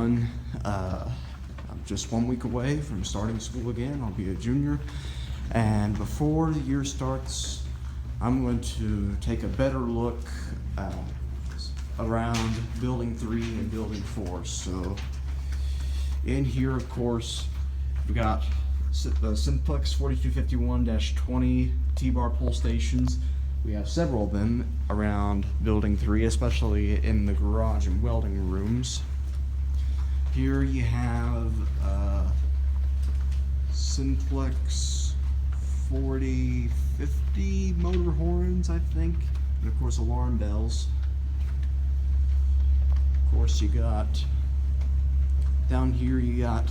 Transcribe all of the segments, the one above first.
everyone. I'm just 1 week away from starting school again. I'll be a junior. And before the year starts, I'm going to take a better look around Building 3 and Building 4. So in here, of course, we got the Simplex 4251-20 T-bar pull stations. We have several of them around Building 3, especially in the garage and welding rooms. Here you have Simplex 4050 motor horns, I think, and of course alarm bells. Of course, you got down here, you got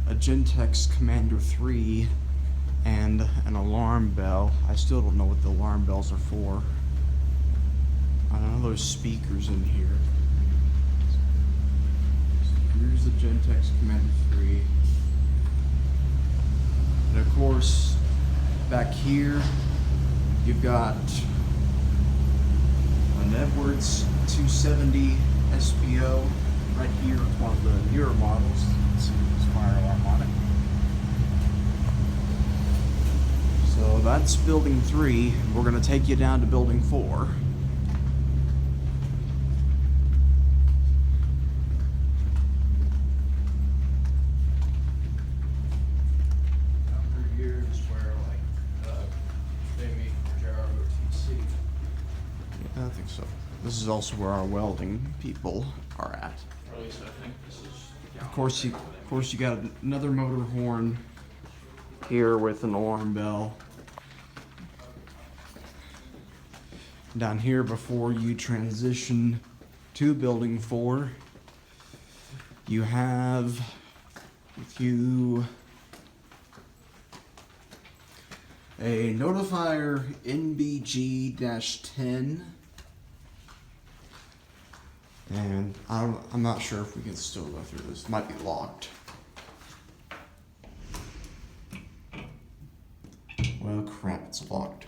a Gentex Commander 3 and an alarm bell. I still don't know what the alarm bells are for. I don't know, those speakers in here. So here's the Gentex Commander 3. And of course, back here, you've got an Edwards 270 SPO right here. It's one of the newer models. It's fire alarm on it. So that's Building 3. We're going to take you down to Building 4. Over here is where, they make JROTC. Yeah, I think so. This is also where our welding people are at. Or at least I think this is. Of course, you got another motor horn here with an alarm bell. Down here, before you transition to Building 4, you have with you a Notifier NBG-10. And I'm not sure if we can still go through this. It might be locked. Well, crap, it's locked.